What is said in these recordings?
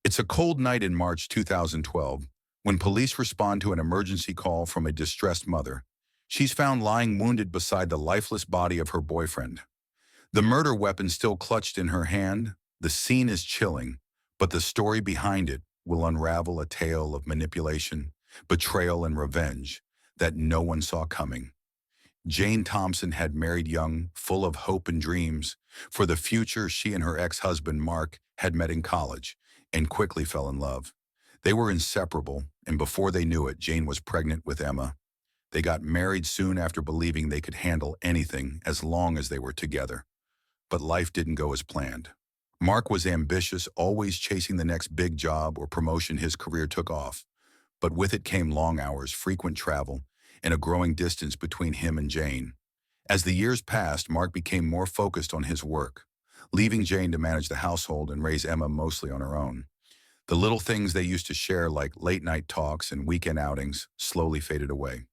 It's a cold night in March 2012 when police respond to an emergency call from a distressed mother. She's found lying wounded beside the lifeless body of her boyfriend. The murder weapon still clutched in her hand. The scene is chilling, but the story behind it will unravel a tale of manipulation, betrayal, and revenge that no one saw coming. Jane Thompson had married young, full of hope and dreams. For the future, she and her ex-husband Mark had met in college and quickly fell in love. They were inseparable, and before they knew it, Jane was pregnant with Emma. They got married soon after believing they could handle anything as long as they were together. But life didn't go as planned. Mark was ambitious, always chasing the next big job or promotion. His career took off, but with it came long hours, frequent travel, and a growing distance between him and Jane. As the years passed, Mark became more focused on his work, leaving Jane to manage the household and raise Emma mostly on her own. The little things they used to share, like late-night talks and weekend outings, slowly faded away.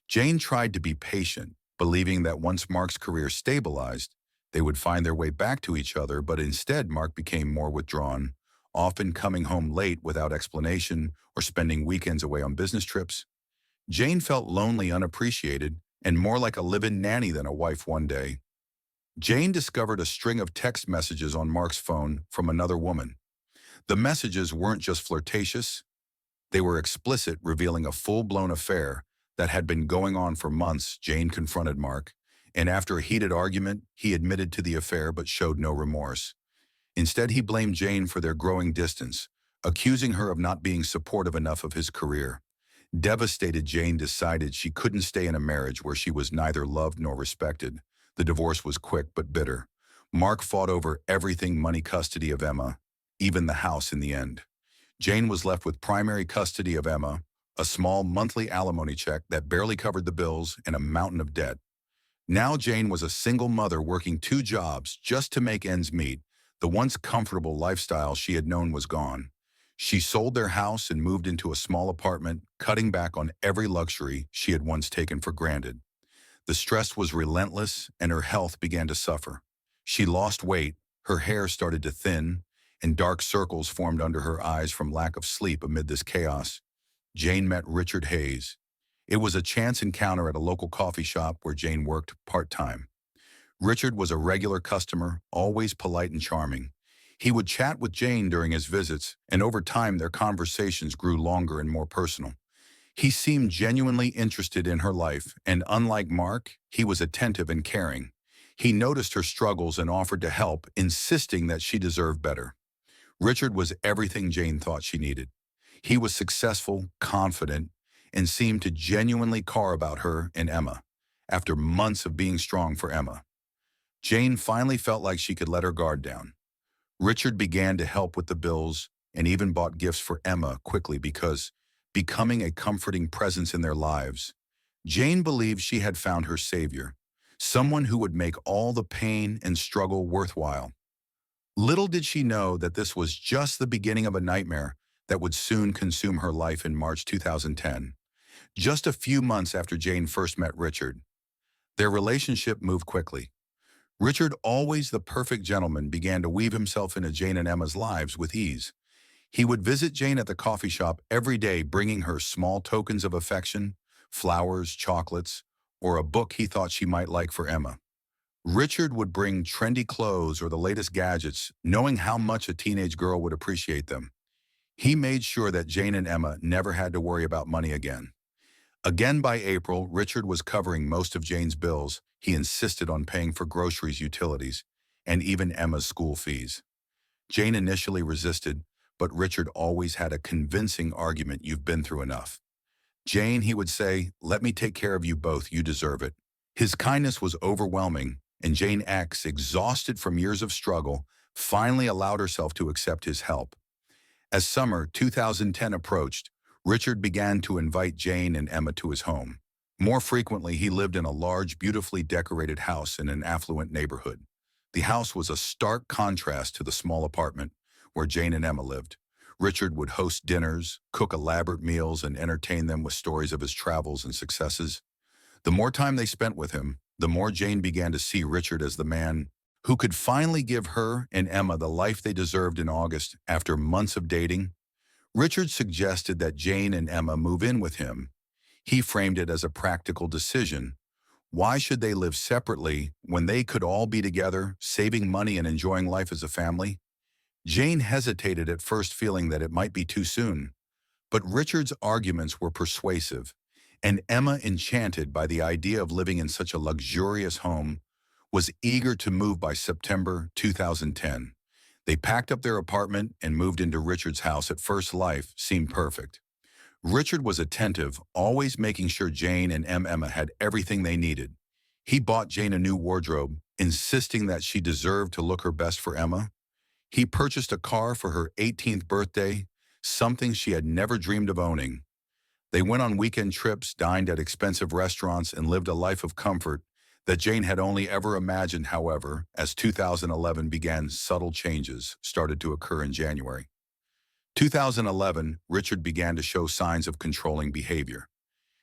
Jane tried to be patient, believing that once Mark's career stabilized, they would find their way back to each other, but instead Mark became more withdrawn, often coming home late without explanation or spending weekends away on business trips. Jane felt lonely, unappreciated, and more like a live-in nanny than a wife one day. Jane discovered a string of text messages on Mark's phone from another woman. The messages weren't just flirtatious, they were explicit, revealing a full-blown affair that had been going on for months. Jane confronted Mark, and after a heated argument, he admitted to the affair but showed no remorse. Instead, he blamed Jane for their growing distance, accusing her of not being supportive enough of his career. Devastated, Jane decided she couldn't stay in a marriage where she was neither loved nor respected. The divorce was quick but bitter. Mark fought over everything: money, custody of Emma, even the house in the end. Jane was left with primary custody of Emma, a small monthly alimony check that barely covered the bills, and a mountain of debt. Now Jane was a single mother working 2 jobs just to make ends meet. The once comfortable lifestyle she had known was gone. She sold their house and moved into a small apartment, cutting back on every luxury she had once taken for granted. The stress was relentless, and her health began to suffer. She lost weight, her hair started to thin, and dark circles formed under her eyes from lack of sleep. Amid this chaos, Jane met Richard Hayes. It was a chance encounter at a local coffee shop where Jane worked part-time. Richard was a regular customer, always polite and charming. He would chat with Jane during his visits, and over time their conversations grew longer and more personal. He seemed genuinely interested in her life, and unlike Mark, he was attentive and caring. He noticed her struggles and offered to help, insisting that she deserved better. Richard was everything Jane thought she needed. He was successful, confident, and seemed to genuinely care about her and Emma. After months of being strong for Emma, Jane finally felt like she could let her guard down. Richard began to help with the bills and even bought gifts for Emma quickly, because becoming a comforting presence in their lives. Jane believed she had found her savior, someone who would make all the pain and struggle worthwhile. Little did she know that this was just the beginning of a nightmare that would soon consume her life. In March 2010, just a few months after Jane first met Richard, their relationship moved quickly. Richard, always the perfect gentleman, began to weave himself into Jane and Emma's lives with ease. He would visit Jane at the coffee shop every day, bringing her small tokens of affection, flowers, chocolates, or a book he thought she might like for Emma. Richard would bring trendy clothes or the latest gadgets, knowing how much a teenage girl would appreciate them. He made sure that Jane and Emma never had to worry about money again. By April, Richard was covering most of Jane's bills. He insisted on paying for groceries, utilities, and even Emma's school fees. Jane initially resisted, but Richard always had a convincing argument. "You've been through enough, Jane," he would say. "Let me take care of you both. You deserve it." His kindness was overwhelming, and Jane X, exhausted from years of struggle, finally allowed herself to accept his help. As summer 2010 approached, Richard began to invite Jane and Emma to his home. More frequently, he lived in a large, beautifully decorated house in an affluent neighborhood. The house was a stark contrast to the small apartment where Jane and Emma lived. Richard would host dinners, cook elaborate meals, and entertain them with stories of his travels and successes. The more time they spent with him, the more Jane began to see Richard as the man who could finally give her and Emma the life they deserved in August after months of dating. Richard suggested that Jane and Emma move in with him. He framed it as a practical decision. Why should they live separately when they could all be together, saving money and enjoying life as a family? Jane hesitated at first, feeling that it might be too soon. But Richard's arguments were persuasive, and Emma, enchanted by the idea of living in such a luxurious home, was eager to move by September 2010. They packed up their apartment and moved into Richard's house. At first, life seemed perfect. Richard was attentive, always making sure Jane and Emma had everything they needed. He bought Jane a new wardrobe, insisting that she deserved to look her best for Emma. He purchased a car for her 18th birthday, something she had never dreamed of owning. They went on weekend trips, dined at expensive restaurants, and lived a life of comfort that Jane had only ever imagined. However, as 2011 began, subtle changes started to occur in January. 2011, Richard began to show signs of controlling behavior.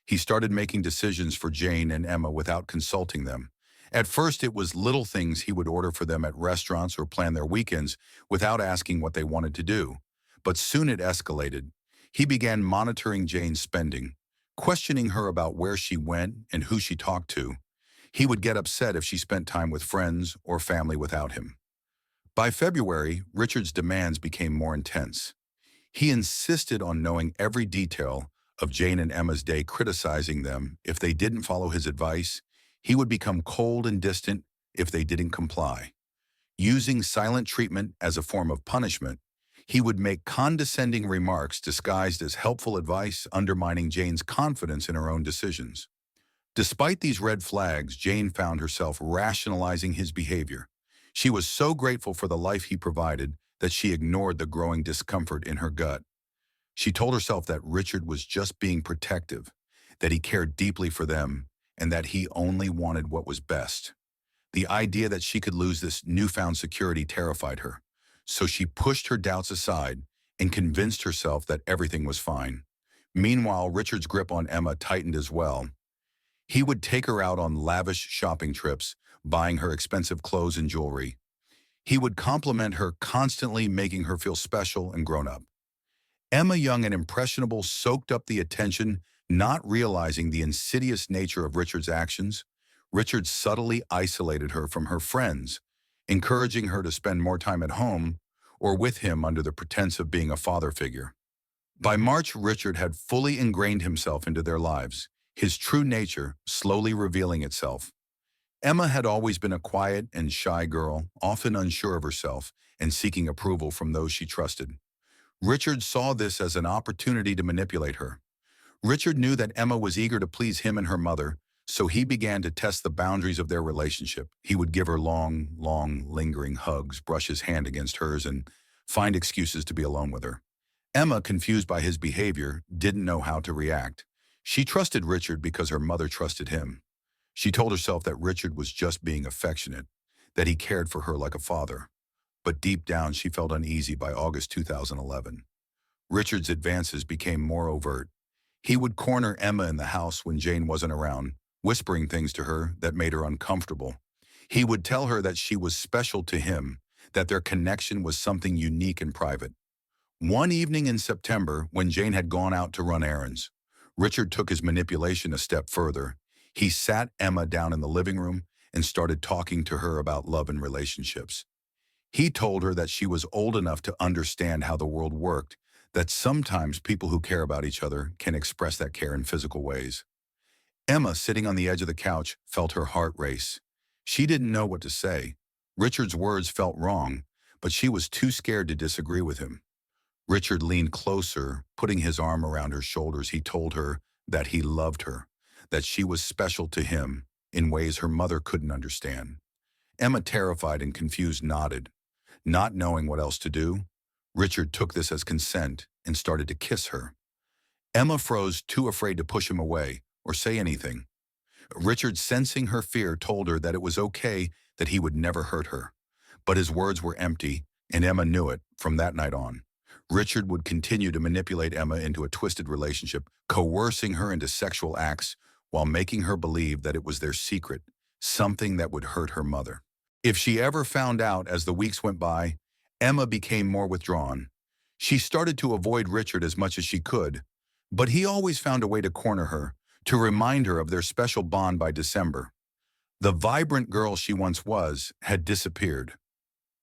He started making decisions for Jane and Emma without consulting them. At first, it was little things he would order for them at restaurants or plan their weekends without asking what they wanted to do. But soon it escalated. He began monitoring Jane's spending, questioning her about where she went and who she talked to. He would get upset if she spent time with friends or family without him. By February, Richard's demands became more intense. He insisted on knowing every detail of Jane and Emma's day, criticizing them if they didn't follow his advice. He would become cold and distant if they didn't comply. Using silent treatment as a form of punishment, he would make condescending remarks disguised as helpful advice, undermining Jane's confidence in her own decisions. Despite these red flags, Jane found herself rationalizing his behavior. She was so grateful for the life he provided that she ignored the growing discomfort in her gut. She told herself that Richard was just being protective, that he cared deeply for them, and that he only wanted what was best. The idea that she could lose this newfound security terrified her, so she pushed her doubts aside and convinced herself that everything was fine. Meanwhile, Richard's grip on Emma tightened as well. He would take her out on lavish shopping trips, buying her expensive clothes and jewelry. He would compliment her constantly, making her feel special and grown up. Emma, young and impressionable, soaked up the attention, not realizing the insidious nature of Richard's actions. Richard subtly isolated her from her friends, encouraging her to spend more time at home or with him under the pretense of being a father figure. By March, Richard had fully ingrained himself into their lives, his true nature slowly revealing itself. Emma had always been a quiet and shy girl, often unsure of herself and seeking approval from those she trusted. Richard saw this as an opportunity to manipulate her. Richard knew that Emma was eager to please him and her mother, so he began to test the boundaries of their relationship. He would give her long, lingering hugs, brush his hand against hers, and find excuses to be alone with her. Emma, confused by his behavior, didn't know how to react. She trusted Richard because her mother trusted him. She told herself that Richard was just being affectionate, that he cared for her like a father. But deep down, she felt uneasy. By August 2011. Richard's advances became more overt. He would corner Emma in the house when Jane wasn't around, whispering things to her that made her uncomfortable. He would tell her that she was special to him, that their connection was something unique and private. One evening in September, when Jane had gone out to run errands, Richard took his manipulation a step further. He sat Emma down in the living room and started talking to her about love and relationships. He told her that she was old enough to understand how the world worked, that sometimes people who care about each other can express that care in physical ways. Emma, sitting on the edge of the couch, felt her heart race. She didn't know what to say. Richard's words felt wrong, but she was too scared to disagree with him. Richard leaned closer, putting his arm around her shoulders. He told her that he loved her, that she was special to him in ways her mother couldn't understand. Emma, terrified and confused, nodded. Not knowing what else to do, Richard took this as consent and started to kiss her. Emma froze, too afraid to push him away or say anything. Richard, sensing her fear, told her that it was okay, that he would never hurt her. But his words were empty, and Emma knew it. From that night on, Richard would continue to manipulate Emma into a twisted relationship, coercing her into sexual acts while making her believe that it was their secret, something that would hurt her mother. If she ever found out as the weeks went by, Emma became more withdrawn. She started to avoid Richard as much as she could, but he always found a way to corner her, to remind her of their special bond by December. The vibrant girl she once was had disappeared.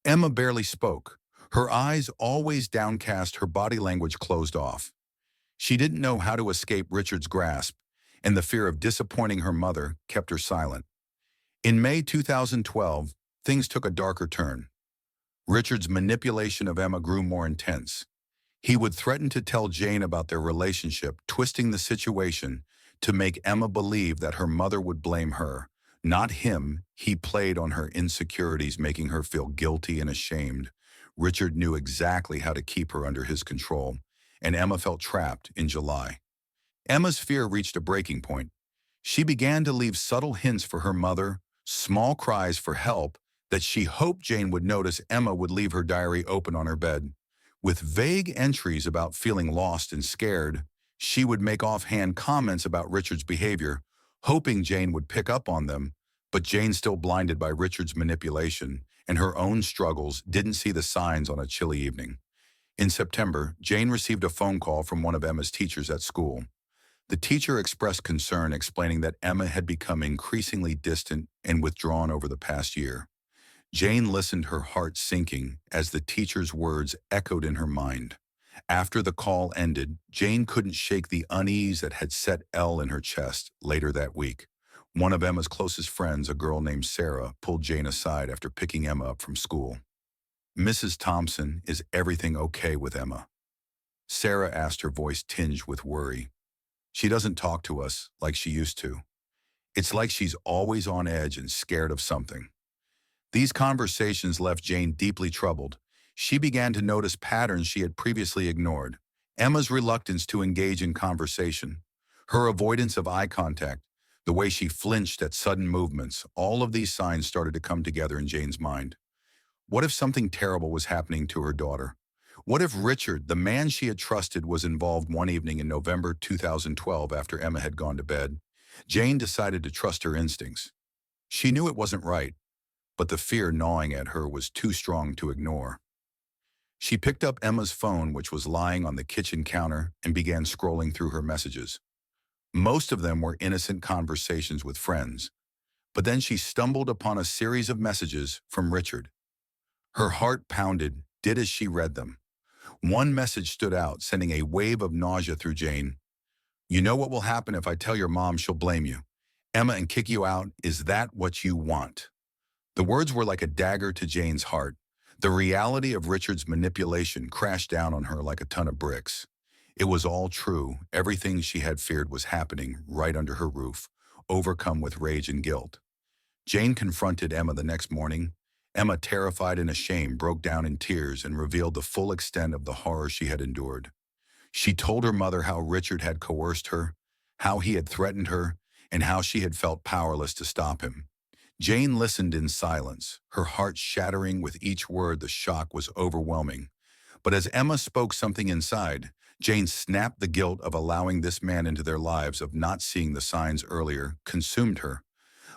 Emma barely spoke. Her eyes always downcast, her body language closed off. She didn't know how to escape Richard's grasp, and the fear of disappointing her mother kept her silent. In May 2012, things took a darker turn. Richard's manipulation of Emma grew more intense. He would threaten to tell Jane about their relationship, twisting the situation to make Emma believe that her mother would blame her, not him. He played on her insecurities, making her feel guilty and ashamed. Richard knew exactly how to keep her under his control, and Emma felt trapped in July. Emma's fear reached a breaking point. She began to leave subtle hints for her mother, small cries for help that she hoped Jane would notice. Emma would leave her diary open on her bed. With vague entries about feeling lost and scared, she would make offhand comments about Richard's behavior, hoping Jane would pick up on them, but Jane, still blinded by Richard's manipulation and her own struggles, didn't see the signs on a chilly evening. In September, Jane received a phone call from one of Emma's teachers at school. The teacher expressed concern, explaining that Emma had become increasingly distant and withdrawn over the past year. Jane listened, her heart sinking as the teacher's words echoed in her mind. After the call ended, Jane couldn't shake the unease that had set in her chest. Later that week, one of Emma's closest friends, a girl named Sarah, pulled Jane aside after picking Emma up from school. "Mrs. Thompson, is everything okay with Emma?" Sarah asked, her voice tinged with worry. "She doesn't talk to us like she used to. It's like she's always on edge and scared of something." These conversations left Jane deeply troubled. She began to notice patterns she had previously ignored. Emma's reluctance to engage in conversation, her avoidance of eye contact, the way she flinched at sudden movements, all of these signs started to come together in Jane's mind. What if something terrible was happening to her daughter? What if Richard, the man she had trusted, was involved? One evening in November 2012, after Emma had gone to bed, Jane decided to trust her instincts. She knew it wasn't right, but the fear gnawing at her was too strong to ignore. She picked up Emma's phone, which was lying on the kitchen counter, and began scrolling through her messages. Most of them were innocent conversations with friends, but then she stumbled upon a series of messages from Richard. Her heart pounded, did as she read them. One message stood out, sending a wave of nausea through Jane. "You know what will happen if I tell your mom? She'll blame you, Emma, and kick you out. Is that what you want?" The words were like a dagger to Jane's heart. The reality of Richard's manipulation crashed down on her like a ton of bricks. It was all true. Everything she had feared was happening right under her roof, overcome with rage and guilt. Jane confronted Emma the next morning. Emma, terrified and ashamed, broke down in tears and revealed the full extent of the horror she had endured. She told her mother how Richard had coerced her, how he had threatened her, and how she had felt powerless to stop him. Jane listened in silence, her heart shattering with each word. The shock was overwhelming. But as Emma spoke, something inside Jane snapped. The guilt of allowing this man into their lives, of not seeing the signs earlier, consumed her.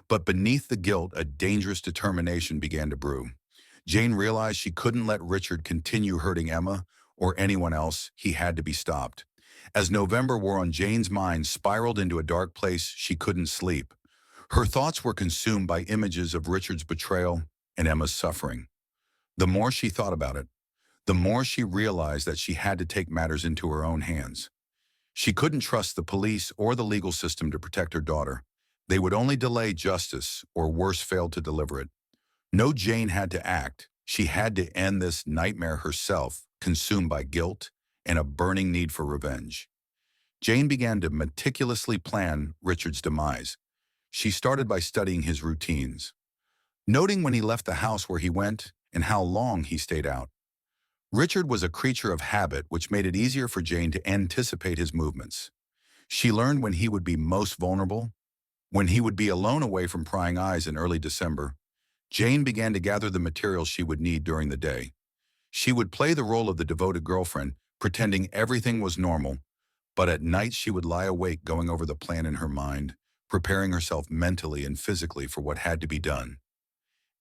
But beneath the guilt, a dangerous determination began to brew. Jane realized she couldn't let Richard continue hurting Emma or anyone else. He had to be stopped. As November wore on, Jane's mind spiraled into a dark place. She couldn't sleep. Her thoughts were consumed by images of Richard's betrayal and Emma's suffering. The more she thought about it, the more she realized that she had to take matters into her own hands. She couldn't trust the police or the legal system to protect her daughter. They would only delay justice, or worse, fail to deliver it. No, Jane had to act. She had to end this nightmare herself, consumed by guilt and a burning need for revenge. Jane began to meticulously plan Richard's demise. She started by studying his routines, noting when he left the house, where he went, and how long he stayed out. Richard was a creature of habit, which made it easier for Jane to anticipate his movements. She learned when he would be most vulnerable, when he would be alone away from prying eyes. In early December, Jane began to gather the materials she would need during the day. She would play the role of the devoted girlfriend, pretending everything was normal, but at night she would lie awake going over the plan in her mind, preparing herself mentally and physically for what had to be done.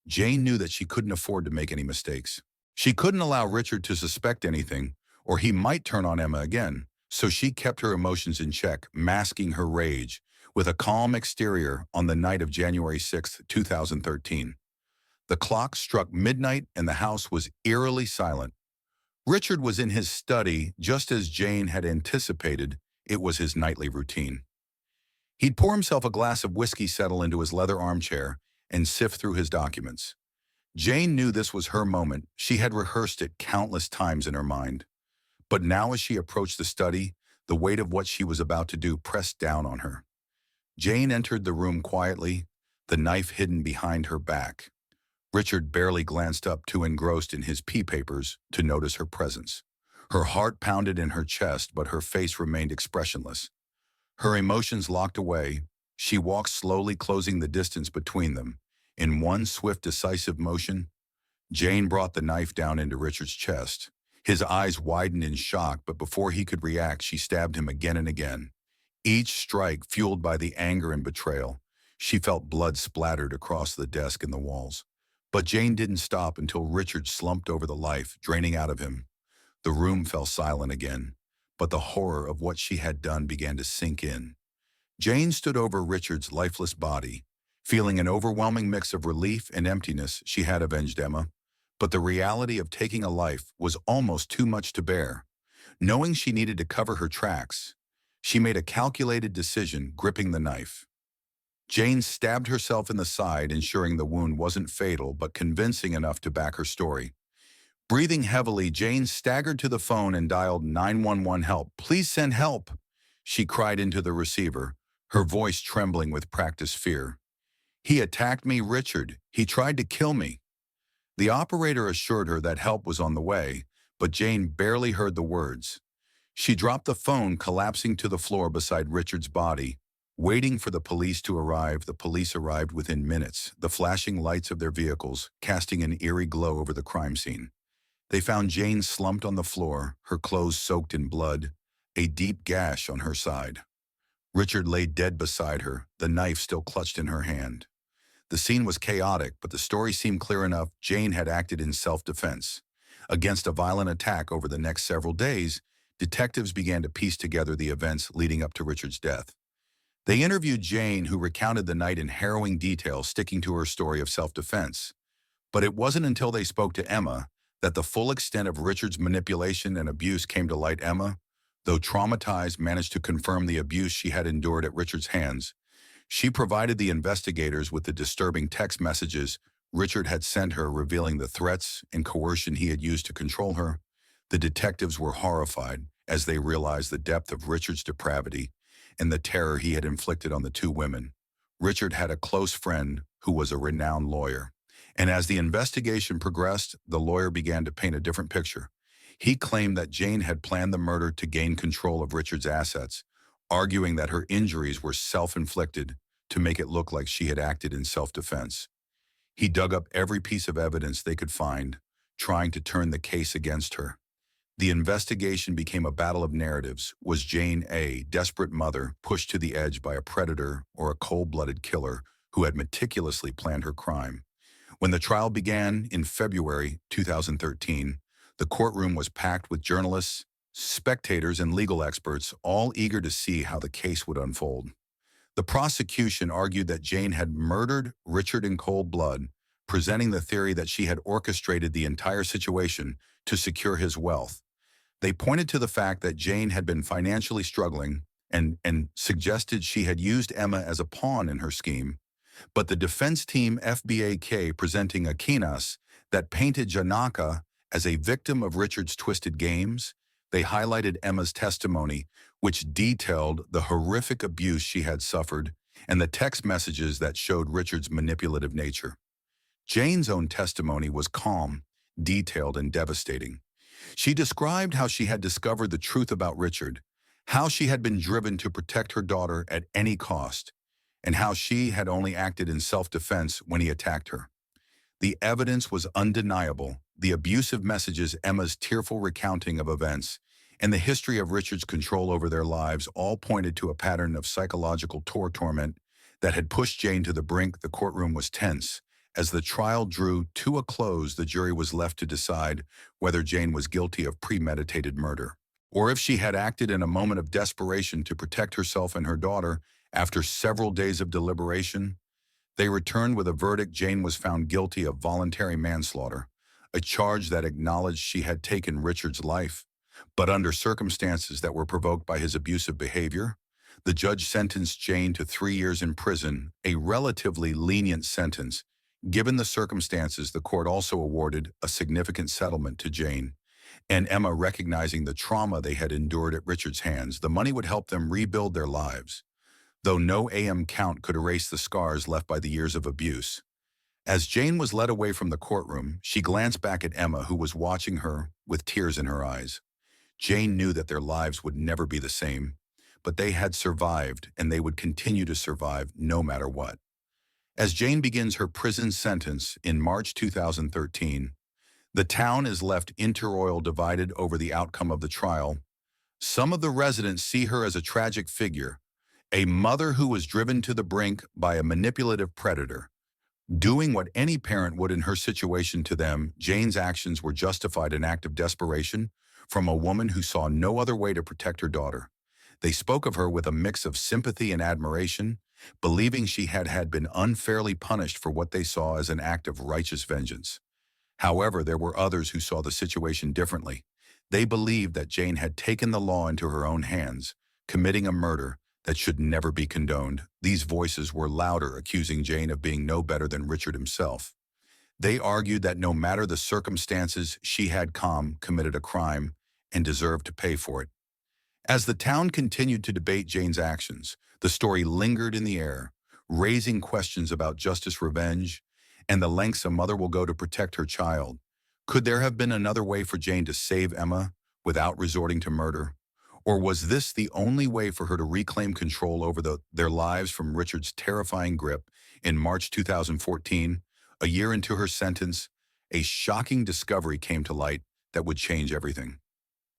Jane knew that she couldn't afford to make any mistakes. She couldn't allow Richard to suspect anything, or he might turn on Emma again, so she kept her emotions in check, masking her rage, with a calm exterior on the night of January 6, 2013. The clock struck midnight and the house was eerily silent. Richard was in his study, just as Jane had anticipated. It was his nightly routine. He'd pour himself a glass of whiskey, settle into his leather armchair, and sift through his documents. Jane knew this was her moment. She had rehearsed it countless times in her mind. But now as she approached the study, the weight of what she was about to do pressed down on her. Jane entered the room quietly, the knife hidden behind her back. Richard barely glanced up, too engrossed in his pea papers to notice her presence. Her heart pounded in her chest, but her face remained expressionless. Her emotions locked away, she walked slowly, closing the distance between them. In one swift, decisive motion, Jane brought the knife down into Richard's chest. His eyes widened in shock, but before he could react, she stabbed him again and again. Each strike fueled by the anger and betrayal. She felt blood splattered across the desk and the walls. But Jane didn't stop until Richard slumped over the life, draining out of him. The room fell silent again, but the horror of what she had done began to sink in. Jane stood over Richard's lifeless body, feeling an overwhelming mix of relief and emptiness. She had avenged Emma, but the reality of taking a life was almost too much to bear. Knowing she needed to cover her tracks, she made a calculated decision, gripping the knife. Jane stabbed herself in the side, ensuring the wound wasn't fatal but convincing enough to back her story. Breathing heavily, Jane staggered to the phone and dialed 911. "Help, please send help," she cried into the receiver, her voice trembling with practiced fear. "He attacked me, Richard. He tried to kill me." The operator assured her that help was on the way, but Jane barely heard the words. She dropped the phone, collapsing to the floor beside Richard's body. Waiting for the police to arrive, the police arrived within minutes, the flashing lights of their vehicles casting an eerie glow over the crime scene. They found Jane slumped on the floor, her clothes soaked in blood, a deep gash on her side. Richard lay dead beside her, the knife still clutched in her hand. The scene was chaotic, but the story seemed clear enough. Jane had acted in self-defense. Against a violent attack. Over the next several days, detectives began to piece together the events leading up to Richard's death. They interviewed Jane, who recounted the night in harrowing detail, sticking to her story of self-defense. But it wasn't until they spoke to Emma that the full extent of Richard's manipulation and abuse came to light. Emma, though traumatized, managed to confirm the abuse she had endured at Richard's hands. She provided the investigators with the disturbing text messages Richard had sent her, revealing the threats and coercion he had used to control her. The detectives were horrified as they realized the depth of Richard's depravity and the terror he had inflicted on the two women. Richard had a close friend who was a renowned lawyer, and as the investigation progressed, the lawyer began to paint a different picture. He claimed that Jane had planned the murder to gain control of Richard's assets, arguing that her injuries were self-inflicted to make it look like she had acted in self-defense. He dug up every piece of evidence they could find, trying to turn the case against her. The investigation became a battle of narratives. Was Jane a desperate mother pushed to the edge by a predator, or a cold-blooded killer who had meticulously planned her crime? When the trial began in February 2013, the courtroom was packed with journalists, spectators, and legal experts, all eager to see how the case would unfold. The prosecution argued that Jane had murdered Richard in cold blood, presenting the theory that she had orchestrated the entire situation to secure his wealth. They pointed to the fact that Jane had been financially struggling and suggested she had used Emma as a pawn in her scheme. But the defense team FBAK presenting a Akinas that painted Janaka as a victim of Richard's twisted games. They highlighted Emma's testimony, which detailed the horrific abuse she had suffered, and the text messages that showed Richard's manipulative nature. Jane's own testimony was calm, detailed, and devastating. She described how she had discovered the truth about Richard, how she had been driven to protect her daughter at any cost, and how she had only acted in self-defense when he attacked her. The evidence was undeniable. The abusive messages, Emma's tearful recounting of events, and the history of Richard's control over their lives all pointed to a pattern of psychological torment that had pushed Jane to the brink. The courtroom was tense As the trial drew to a close, the jury was left to decide whether Jane was guilty of premeditated murder, or if she had acted in a moment of desperation to protect herself and her daughter. After several days of deliberation, they returned with a verdict. Jane was found guilty of voluntary manslaughter, a charge that acknowledged she had taken Richard's life, but under circumstances that were provoked by his abusive behavior. The judge sentenced Jane to 3 years in prison, a relatively lenient sentence. Given the circumstances, the court also awarded a significant settlement to Jane and Emma, recognizing the trauma they had endured at Richard's hands. The money would help them rebuild their lives, though no AM count could erase the scars left by the years of abuse. As Jane was led away from the courtroom, she glanced back at Emma, who was watching her with tears in her eyes. Jane knew that their lives would never be the same, but they had survived, and they would continue to survive no matter what. As Jane begins her prison sentence in March 2013, the town is left interroyal, divided over the outcome of the trial. Some of the residents see her as a tragic figure, a mother who was driven to the brink by a manipulative predator, doing what any parent would in her situation. To them, Jane's actions were justified, an act of desperation from a woman who saw no other way to protect her daughter. They spoke of her with a mix of sympathy and admiration, believing she had been unfairly punished for what they saw as an act of righteous vengeance. However, there were others who saw the situation differently. They believed that Jane had taken the law into her own hands, committing a murder that should never be condoned. These voices were louder, accusing Jane of being no better than Richard himself. They argued that no matter the circumstances, she had committed a crime and deserved to pay for it. As the town continued to debate Jane's actions, the story lingered in the air, raising questions about justice, revenge, and the lengths a mother will go to protect her child. Could there have been another way for Jane to save Emma without resorting to murder? Or was this the only way for her to reclaim control over their lives from Richard's terrifying grip? In March 2014, a year into her sentence, a shocking discovery came to light that would change everything.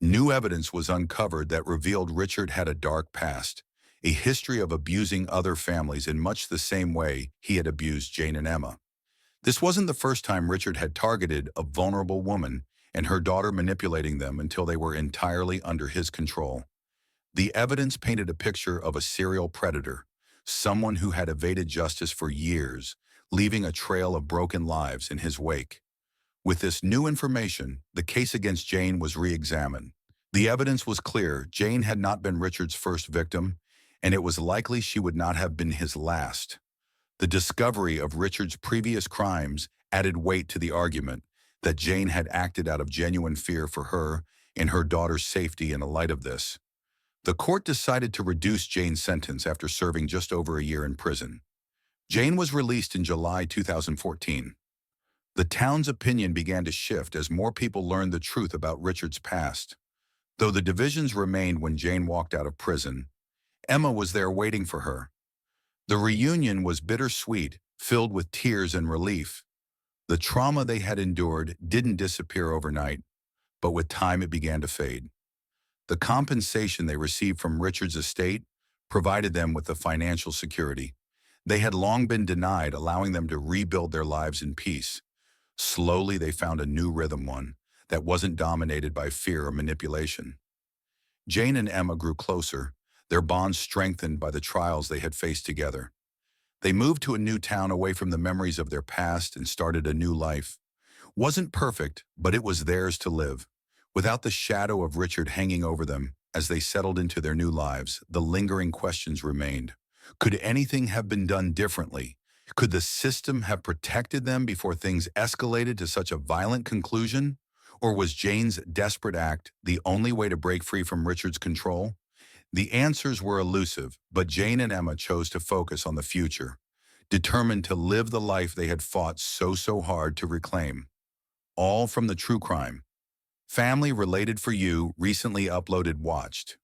New evidence was uncovered that revealed Richard had a dark past, a history of abusing other families in much the same way he had abused Jane and Emma. This wasn't the first time Richard had targeted a vulnerable woman and her daughter, manipulating them until they were entirely under his control. The evidence painted a picture of a serial predator, someone who had evaded justice for years, leaving a trail of broken lives in his wake. With this new information, the case against Jane was re-examined. The evidence was clear. Jane had not been Richard's first victim, and it was likely she would not have been his last. The discovery of Richard's previous crimes added weight to the argument that Jane had acted out of genuine fear for her and her daughter's safety. In the light of this, the court decided to reduce Jane's sentence after serving just over a year in prison. Jane was released in July 2014. The town's opinion began to shift as more people learned the truth about Richard's past. Though the divisions remained when Jane walked out of prison, Emma was there waiting for her. The reunion was bittersweet, filled with tears and relief. The trauma they had endured didn't disappear overnight, but with time it began to fade. The compensation they received from Richard's estate provided them with the financial security they had long been denied, allowing them to rebuild their lives in peace. Slowly, they found a new rhythm, one that wasn't dominated by fear or manipulation. Jane and Emma grew closer, their bond strengthened by the trials they had faced together. They moved to a new town away from the memories of their past and started a new life. Wasn't perfect, but it was theirs to live, without the shadow of Richard hanging over them. As they settled into their new lives, the lingering questions remained. Could anything have been done differently? Could the system have protected them before things escalated to such a violent conclusion? Or was Jane's desperate act the only way to break free from Richard's control? The answers were elusive, but Jane and Emma chose to focus on the future, determined to live the life they had fought so hard to reclaim. All from the True Crime Family Related for You recently uploaded watched.